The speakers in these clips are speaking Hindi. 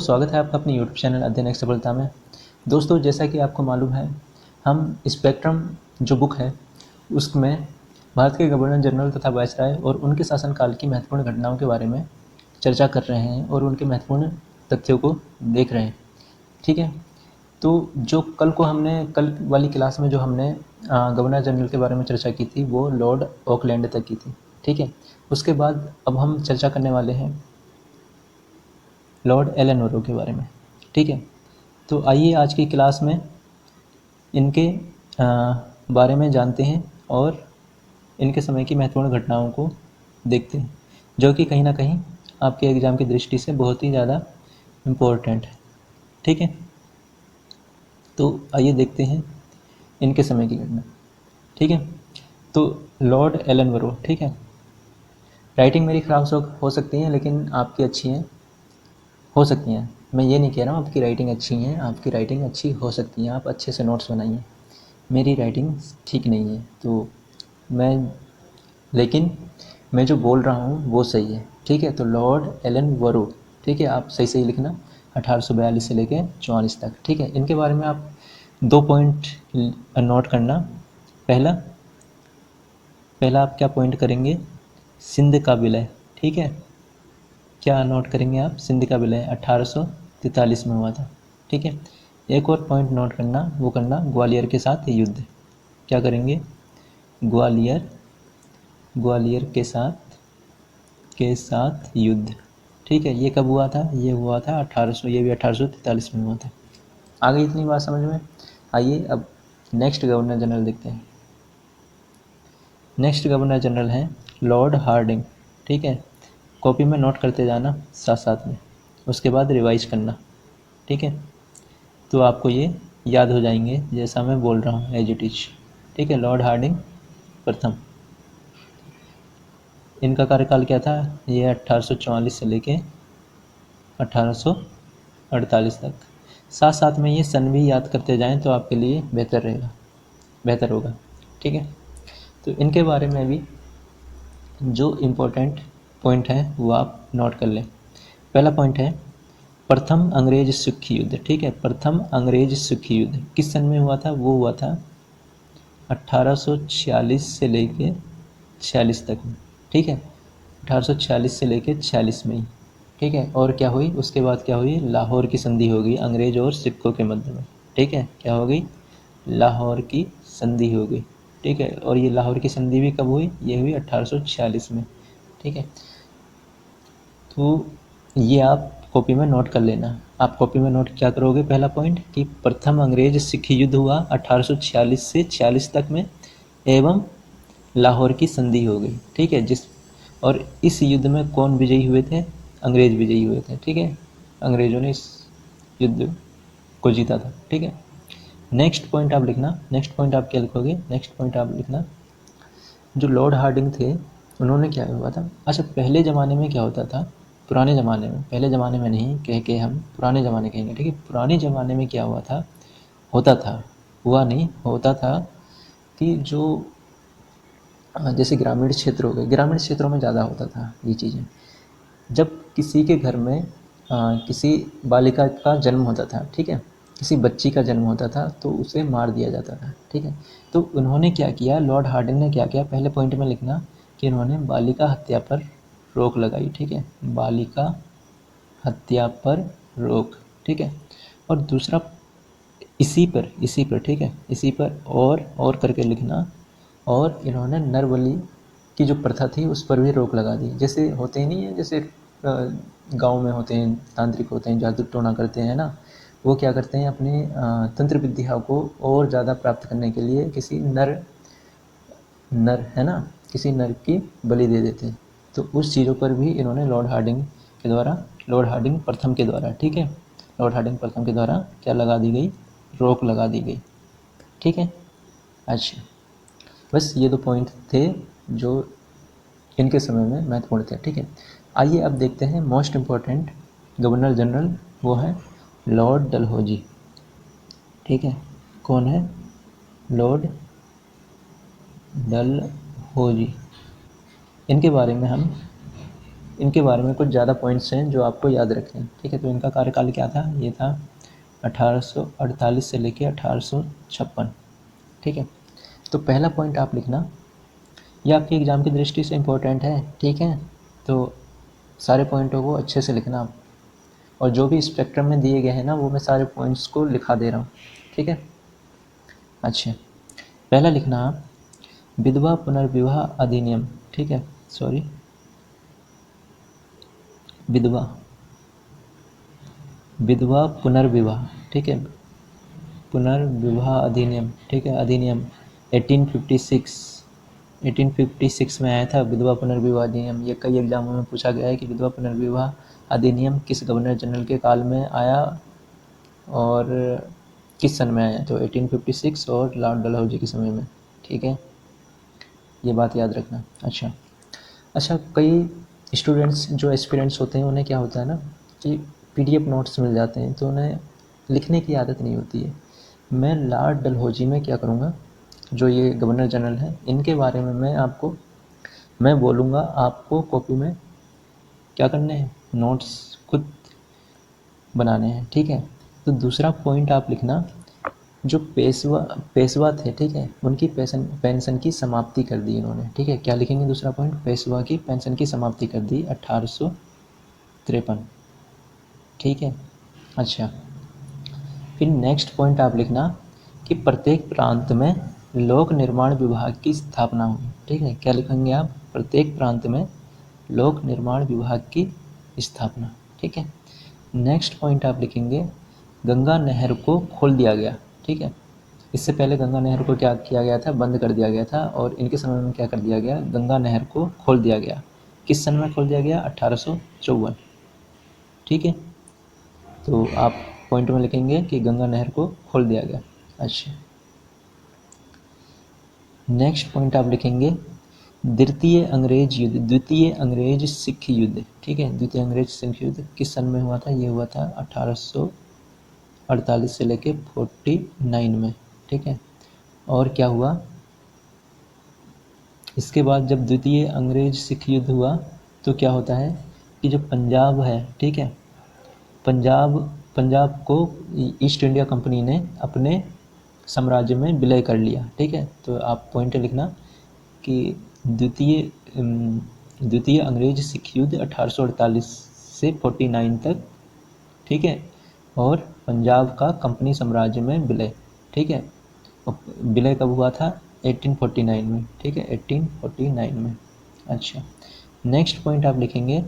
स्वागत है आपका अपने यूट्यूब चैनल अध्ययन एक सफलता में। दोस्तों, जैसा कि आपको मालूम है, हम स्पेक्ट्रम जो बुक है उसमें भारत के गवर्नर जनरल तथा वायसराय और उनके शासनकाल की महत्वपूर्ण घटनाओं के बारे में चर्चा कर रहे हैं और उनके महत्वपूर्ण तथ्यों को देख रहे हैं। ठीक है, तो जो कल वाली क्लास में जो हमने गवर्नर जनरल के बारे में चर्चा की थी वो लॉर्ड ऑकलैंड तक की थी। ठीक है, उसके बाद अब हम चर्चा करने वाले हैं लॉर्ड एलन वरो के बारे में। ठीक है, तो आइए आज की क्लास में इनके बारे में जानते हैं और इनके समय की महत्वपूर्ण घटनाओं को देखते हैं, जो कि कहीं ना कहीं आपके एग्ज़ाम की दृष्टि से बहुत ही ज़्यादा इम्पोर्टेंट है। ठीक है, तो आइए देखते हैं इनके समय की घटना। ठीक है, तो लॉर्ड एलन वरो। ठीक है, राइटिंग मेरी ख़राब हो सकती है लेकिन आपकी अच्छी है, हो सकती हैं। मैं ये नहीं कह रहा हूँ आपकी राइटिंग अच्छी है, आपकी राइटिंग अच्छी हो सकती है, आप अच्छे से नोट्स बनाइए। मेरी राइटिंग ठीक नहीं है तो मैं लेकिन मैं जो बोल रहा हूँ वो सही है। ठीक है, तो लॉर्ड एलन वरो, ठीक है, आप सही सही लिखना, 1842 से लेके 44 तक। ठीक है, इनके बारे में आप 2 पॉइंट नोट करना। पहला पहला आप क्या पॉइंट करेंगे? सिंध का विलय। ठीक है, क्या नोट करेंगे आप? सिंध का विलय 1843 में हुआ था। ठीक है, एक और पॉइंट नोट करना, वो करना ग्वालियर के साथ युद्ध। क्या करेंगे? ग्वालियर ग्वालियर के साथ युद्ध। ठीक है, ये कब हुआ था? ये हुआ था 1800, ये भी 1843 में हुआ था। आ गई इतनी बात समझ में? आइए अब नेक्स्ट गवर्नर जनरल देखते हैं। नेक्स्ट गवर्नर जनरल हैं लॉर्ड हार्डिंग। ठीक है, कॉपी में नोट करते जाना साथ साथ में, उसके बाद रिवाइज करना। ठीक है, तो आपको ये याद हो जाएंगे जैसा मैं बोल रहा हूँ एज इट इज। ठीक है, लॉर्ड हार्डिंग प्रथम, इनका कार्यकाल क्या था? ये 1844 से लेके 1848 तक। साथ साथ में ये सन भी याद करते जाएं तो आपके लिए बेहतर होगा। ठीक है, तो इनके बारे में भी जो इम्पोर्टेंट पॉइंट है वो आप नोट कर लें। पहला पॉइंट है प्रथम अंग्रेज सिख युद्ध। ठीक है, प्रथम अंग्रेज सिख युद्ध किस सन में हुआ था? वो हुआ था 1846 से लेके 46 तक में। ठीक है, 1846 से लेके 46 में ही। ठीक है, और क्या हुई उसके बाद? क्या हुई? लाहौर की संधि हो गई अंग्रेज और सिखों के मध्य में। ठीक है, क्या हो गई? लाहौर की संधि हो गई। ठीक है, और ये लाहौर की संधि भी कब हुई? ये हुई 1846 में। ठीक है, तो ये आप कॉपी में नोट कर लेना। आप कॉपी में नोट क्या करोगे? पहला पॉइंट कि प्रथम अंग्रेज सिख युद्ध हुआ 1846 से 46 तक में एवं लाहौर की संधि हो गई। ठीक है, और इस युद्ध में कौन विजयी हुए थे? अंग्रेज विजयी हुए थे। ठीक है, अंग्रेजों ने इस युद्ध को जीता था। ठीक है, नेक्स्ट पॉइंट आप लिखना। नेक्स्ट पॉइंट आप क्या लिखोगे? नेक्स्ट पॉइंट आप लिखना जो लॉर्ड हार्डिंग थे उन्होंने क्या हुआ था? अच्छा, पहले ज़माने में क्या होता था? पुराने ज़माने में, पहले ज़माने में नहीं कह के हम पुराने ज़माने कहेंगे। ठीक है, पुराने ज़माने में क्या हुआ था? होता था, हुआ नहीं, होता था कि जो जैसे ग्रामीण क्षेत्र हो गए, ग्रामीण क्षेत्रों में ज़्यादा होता था ये चीज़ें। जब किसी के घर में किसी बालिका का जन्म होता था, ठीक है, किसी बच्ची का जन्म होता था तो उसे मार दिया जाता था। ठीक है, तो उन्होंने क्या किया? लॉर्ड हार्डिंग ने क्या किया? पहले पॉइंट में लिखना कि उन्होंने बालिका हत्या पर रोक लगाई। ठीक है, बालिका हत्या पर रोक। ठीक है, और दूसरा इसी पर ठीक है, इसी पर और करके लिखना। और इन्होंने नरबलि की जो प्रथा थी उस पर भी रोक लगा दी। जैसे होते ही नहीं है, जैसे गांव में होते हैं, तांत्रिक होते हैं, जादू टोना करते हैं ना, वो क्या करते हैं? अपने तंत्र विद्या को और ज़्यादा प्राप्त करने के लिए किसी नर नर है ना, किसी नर की बलि दे देते हैं। तो उस चीज़ों पर भी इन्होंने लॉर्ड हार्डिंग प्रथम के द्वारा, ठीक है, लॉर्ड हार्डिंग प्रथम के द्वारा क्या लगा दी गई? रोक लगा दी गई। ठीक है, अच्छा, बस ये 2 पॉइंट थे जो इनके समय में महत्वपूर्ण थे। ठीक है, आइए अब देखते हैं मोस्ट इम्पोर्टेंट गवर्नर जनरल, वो है लॉर्ड डलहौजी। ठीक है, कौन है? लॉर्ड डलहौजी। इनके बारे में हम इनके बारे में कुछ ज़्यादा पॉइंट्स हैं जो आपको याद रखने हैं, ठीक है। तो इनका कार्यकाल क्या था, ये था 1848 से लेके 1856, ठीक है। तो पहला पॉइंट आप लिखना, ये आपके एग्ज़ाम की दृष्टि से इम्पोर्टेंट है, ठीक है। तो सारे पॉइंटों को अच्छे से लिखना आप, और जो भी स्पेक्ट्रम में दिए गए हैं ना वो मैं सारे पॉइंट्स को लिखा दे रहा हूँ, ठीक है। अच्छा, पहला लिखना आप विधवा पुनर्विवाह अधिनियम, ठीक है, सॉरी, विधवा विधवा पुनर्विवाह, ठीक है, पुनर्विवाह अधिनियम, ठीक है, अधिनियम 1856, 1856 में आया था विधवा पुनर्विवाह अधिनियम। ये कई एग्जामों में पूछा गया है कि विधवा पुनर्विवाह अधिनियम किस गवर्नर जनरल के काल में आया और किस सन में आया। तो 1856 और लॉर्ड डलहौजी के समय में, ठीक है, ये बात याद रखना। अच्छा अच्छा, कई स्टूडेंट्स जो एस्पिरेंट्स होते हैं उन्हें क्या होता है ना कि पीडीएफ नोट्स मिल जाते हैं तो उन्हें लिखने की आदत नहीं होती है। मैं लॉर्ड डलहौजी में क्या करूँगा, जो ये गवर्नर जनरल हैं इनके बारे में मैं बोलूँगा, आपको कॉपी में क्या करने हैं, नोट्स खुद बनाने हैं, ठीक है। तो दूसरा पॉइंट आप लिखना, जो पेशवा पेशवा थे, ठीक है, उनकी पेंशन की समाप्ति कर दी इन्होंने, ठीक है। क्या लिखेंगे दूसरा पॉइंट, पेशवा की पेंशन की समाप्ति कर दी 1853, ठीक है। अच्छा, फिर नेक्स्ट पॉइंट आप लिखना कि प्रत्येक प्रांत में लोक निर्माण विभाग की स्थापना हुई, ठीक है। क्या लिखेंगे आप, प्रत्येक प्रांत में लोक निर्माण विभाग की स्थापना, ठीक है। नेक्स्ट पॉइंट आप लिखेंगे गंगा नहर को खोल दिया गया, ठीक है। इससे पहले गंगा नहर को क्या किया गया था, बंद कर दिया गया था, और इनके समय में क्या कर दिया गया, गंगा नहर को खोल दिया गया। किस सन में खोल दिया गया, 1854, ठीक है। तो आप पॉइंट में लिखेंगे कि गंगा नहर को खोल दिया गया। अच्छा, नेक्स्ट पॉइंट आप लिखेंगे द्वितीय अंग्रेज युद्ध, द्वितीय अंग्रेज सिख युद्ध, ठीक है। द्वितीय अंग्रेज सिख युद्ध किस सन में हुआ था, ये हुआ था 1848 से लेके 49 में, ठीक है। और क्या हुआ इसके बाद, जब द्वितीय अंग्रेज सिख युद्ध हुआ तो क्या होता है कि जो पंजाब है, ठीक है, पंजाब पंजाब को ईस्ट इंडिया कंपनी ने अपने साम्राज्य में विलय कर लिया, ठीक है। तो आप पॉइंट लिखना कि द्वितीय अंग्रेज सिख युद्ध 1848 से 49 तक, ठीक है, और पंजाब का कंपनी साम्राज्य में विलय, ठीक है। विलय कब हुआ था, 1849 में, ठीक है, 1849 में। अच्छा, नेक्स्ट पॉइंट आप लिखेंगे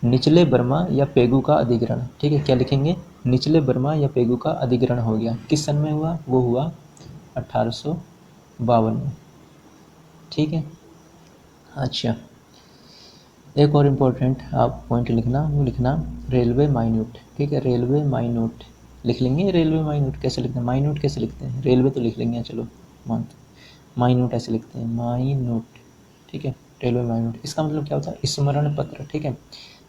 निचले बर्मा या पेगू का अधिग्रहण, ठीक है। क्या लिखेंगे, निचले बर्मा या पेगू का अधिग्रहण हो गया, किस सन में हुआ, वो हुआ 1852 में, ठीक है। अच्छा, एक और इम्पोर्टेंट आप पॉइंट लिखना, वो लिखना रेलवे माइन्यूट, ठीक है, रेलवे माइन्यूट लिख लेंगे। रेलवे माइन्यूट कैसे लिखते हैं, माइन्यूट कैसे लिखते हैं, रेलवे तो लिख लेंगे, चलो माइन्यूट ऐसे लिखते हैं, माइन्यूट, ठीक है, रेलवे माइन्यूट। इसका मतलब क्या होता है, स्मरण पत्र, ठीक है।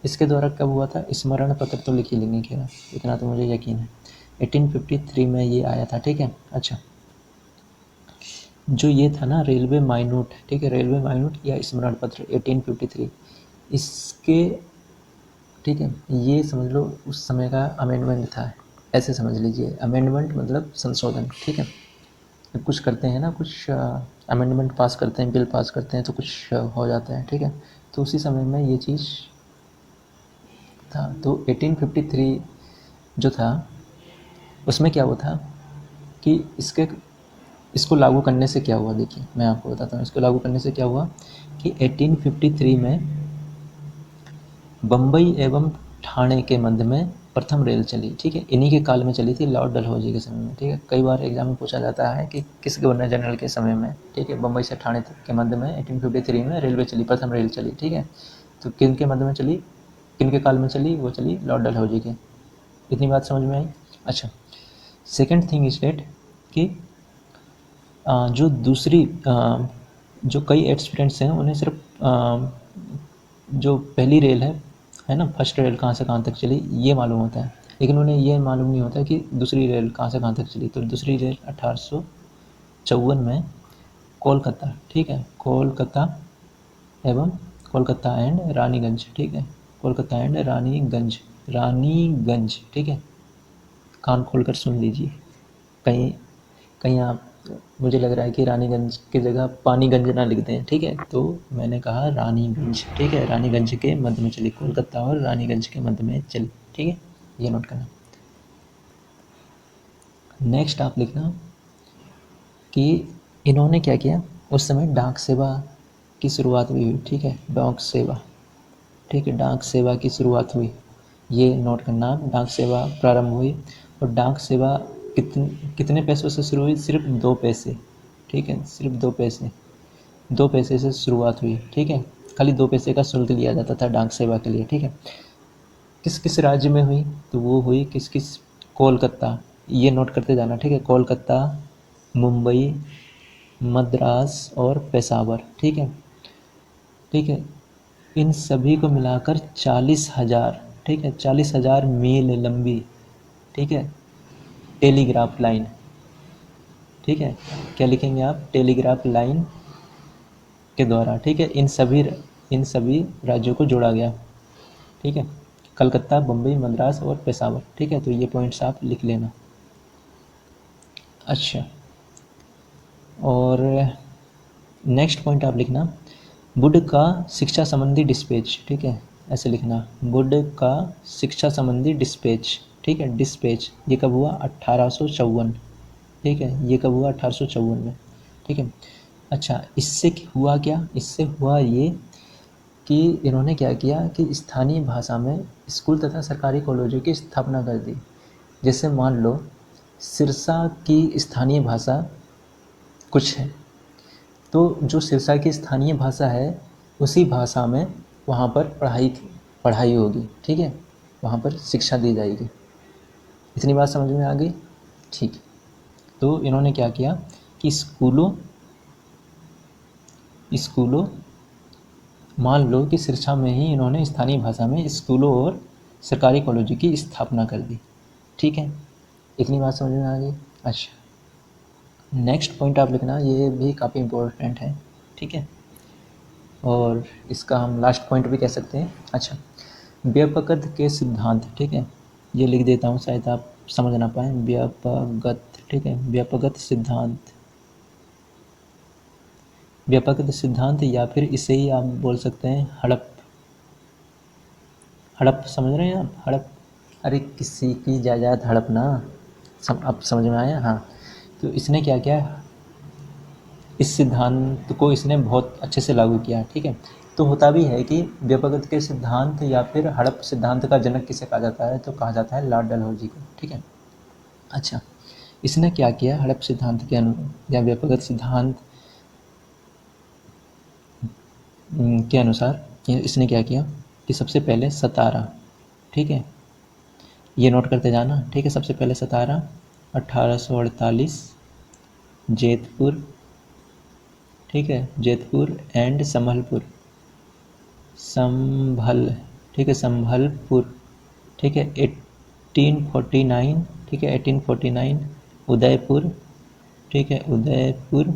इसके द्वारा कब हुआ था, स्मरण पत्र तो लिख ही लेंगे, क्या इतना तो मुझे यकीन है, 1853 में ये आया था, ठीक है। अच्छा, जो ये था ना रेलवे माइन्यूट, ठीक है, रेलवे माइन्यूट या स्मरण पत्र 1853, इसके, ठीक है, ये समझ लो उस समय का अमेंडमेंट था, ऐसे समझ लीजिए। अमेंडमेंट मतलब संशोधन, ठीक है। जब कुछ करते हैं ना, कुछ अमेंडमेंट पास करते हैं, बिल पास करते हैं तो कुछ हो जाता है, ठीक है। तो उसी समय में ये चीज़ था। तो 1853 जो था उसमें क्या हुआ था कि इसको लागू करने से क्या हुआ, देखिए मैं आपको बताता हूँ। इसको लागू करने से क्या हुआ कि 1853 में बम्बई एवं ठाणे के मध्य में प्रथम रेल चली, ठीक है। इन्हीं के काल में चली थी, लॉर्ड डलहौजी के समय में, ठीक है। कई बार एग्जाम में पूछा जाता है कि किस गवर्नर जनरल के समय में, ठीक है, बम्बई से ठाणे तक के मध्य में 1853 में रेलवे चली, प्रथम रेल चली, ठीक है। तो किन के मध्य में चली, किन के काल में चली, वो चली लॉर्ड डलहौजी के। इतनी बात समझ में आई। अच्छा, सेकेंड थिंग इज डेट कि जो दूसरी जो कई एस्पिरेंट्स हैं उन्हें सिर्फ जो पहली रेल है ना, फर्स्ट रेल कहाँ से कहाँ तक चली ये मालूम होता है, लेकिन उन्हें ये मालूम नहीं होता कि दूसरी रेल कहाँ से कहाँ तक चली। तो दूसरी रेल 1854 में कोलकाता, ठीक है, कोलकाता एवं कोलकाता एंड रानीगंज, ठीक है, कोलकाता एंड रानीगंज, रानीगंज, ठीक है, कान खोलकर सुन लीजिए। कहीं कहीं आप, मुझे लग रहा है कि रानीगंज की जगह पानीगंज ना लिख दें, ठीक है, तो मैंने कहा रानीगंज, ठीक है, रानीगंज के मध्य में चली, कोलकाता और रानीगंज के मध्य में चली, ठीक है, ये नोट करना। नेक्स्ट आप लिखना कि इन्होंने क्या किया, उस समय डाक सेवा की शुरुआत हुई, ठीक है, डाक सेवा, ठीक है, डाक सेवा की शुरुआत हुई, ये नोट करना आप, डाक सेवा प्रारंभ हुई। और डाक सेवा कितने पैसों से शुरू हुई, सिर्फ 2 पैसे, ठीक है, सिर्फ 2 पैसे, 2 पैसे से शुरुआत हुई, ठीक है, खाली 2 पैसे का शुल्क लिया जाता था डाक सेवा के लिए, ठीक है। किस किस राज्य में हुई, तो वो हुई किस किस, कोलकाता, ये नोट करते जाना, ठीक है, कोलकाता, मुंबई, मद्रास और पेशावर, ठीक है, ठीक है, इन सभी को मिलाकर 40,000, ठीक है, 40,000 मील लंबी, ठीक है, टेलीग्राफ लाइन, ठीक है, क्या लिखेंगे आप, टेलीग्राफ लाइन के द्वारा, ठीक है, इन सभी राज्यों को जोड़ा गया, ठीक है, कलकत्ता, बम्बई, मद्रास और पेशावर, ठीक है, तो ये पॉइंट्स आप लिख लेना। अच्छा, और नेक्स्ट पॉइंट आप लिखना, वुड का शिक्षा संबंधी डिस्पैच, ठीक है, ऐसे लिखना, वुड का शिक्षा संबंधी डिस्पैच, ठीक है, डिस्पैच, ये कब हुआ, 1854, ठीक है, ये कब हुआ, 1854 में, ठीक है। अच्छा, इससे हुआ क्या, इससे हुआ ये कि इन्होंने क्या किया कि स्थानीय भाषा में स्कूल तथा सरकारी कॉलेजों की स्थापना कर दी। जैसे मान लो सिरसा की स्थानीय भाषा कुछ है, तो जो सिरसा की स्थानीय भाषा है उसी भाषा में वहाँ पर पढ़ाई होगी, ठीक है, वहाँ पर शिक्षा दी जाएगी। इतनी बात समझ में आ गई, ठीक। तो इन्होंने क्या किया कि स्कूलों मान लो कि सिरसा में ही इन्होंने स्थानीय भाषा में स्कूलों और सरकारी कॉलेजों की स्थापना कर दी, ठीक है, इतनी बात समझ में आ गई। अच्छा, नेक्स्ट पॉइंट आप लिखना, ये भी काफ़ी इम्पोर्टेंट है, ठीक है, और इसका हम लास्ट पॉइंट भी कह सकते हैं। अच्छा, व्यापकता के सिद्धांत, ठीक है, ये लिख देता हूँ शायद आप समझ ना पाएँ, व्यापकता, ठीक है, व्यापकता सिद्धांत, व्यापकता सिद्धांत, या फिर इसे ही आप बोल सकते हैं हड़प, हड़प समझ रहे हैं आप, हड़प, अरे किसी की जायदाद हड़पना, अब समझ में आया, हाँ। तो इसने क्या किया, इस सिद्धांत को इसने बहुत अच्छे से लागू किया, ठीक है। तो होता भी है कि व्यापकता के सिद्धांत या फिर हड़प सिद्धांत का जनक किसे कहा जाता है, तो कहा जाता है लॉर्ड डलहौजी को, ठीक है। अच्छा, इसने क्या किया, हड़प सिद्धांत के या व्यापकता सिद्धांत के अनुसार इसने क्या किया कि सबसे पहले सतारा, ठीक है, ये नोट करते जाना, ठीक है, सबसे पहले सतारा 1848, जैतपुर, ठीक है, जैतपुर एंड संभल, ठीक है, संभलपुर, ठीक है, 1849, ठीक है, 1849, उदयपुर, ठीक है, उदयपुर,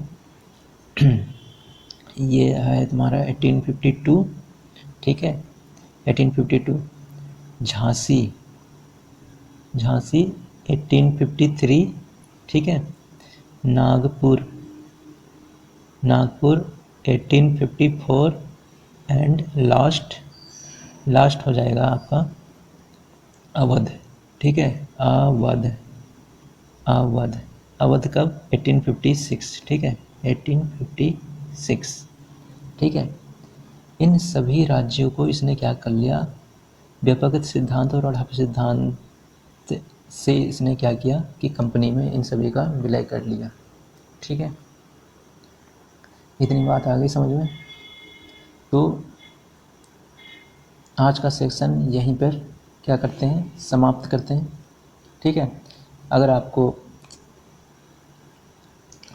ये है तुम्हारा 1852, ठीक है, 1852, झांसी, झांसी 1853, ठीक है, नागपुर, नागपुर 1854 एंड लास्ट हो जाएगा आपका अवध, ठीक है, अवध अवध कब, 1856, ठीक है, 1856, ठीक है। इन सभी राज्यों को इसने क्या कर लिया, व्यापक सिद्धांत और हड़प सिद्धांत से इसने क्या किया कि कंपनी में इन सभी का विलय कर लिया, ठीक है, इतनी बात आ गई समझ में। तो आज का सेक्शन यहीं पर क्या करते हैं, समाप्त करते हैं, ठीक है। अगर आपको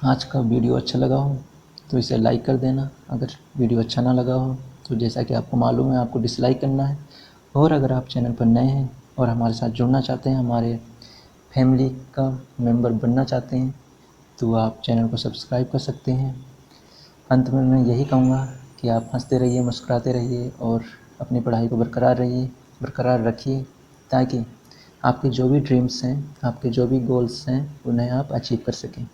आज का वीडियो अच्छा लगा हो तो इसे लाइक कर देना, अगर वीडियो अच्छा ना लगा हो तो जैसा कि आपको मालूम है आपको डिसलाइक करना है। और अगर आप चैनल पर नए हैं और हमारे साथ जुड़ना चाहते हैं, हमारे फैमिली का मेंबर बनना चाहते हैं, तो आप चैनल को सब्सक्राइब कर सकते हैं। अंत में मैं यही कहूँगा कि आप हंसते रहिए, मुस्कुराते रहिए और अपनी पढ़ाई को बरकरार रखिए, ताकि आपके जो भी ड्रीम्स हैं, आपके जो भी गोल्स हैं, उन्हें आप अचीव कर सकें।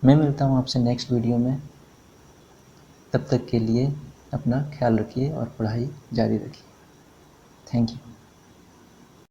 मैं मिलता हूँ आपसे नेक्स्ट वीडियो में। तब तक के लिए अपना ख्याल रखिए और पढ़ाई जारी रखिए। Thank you.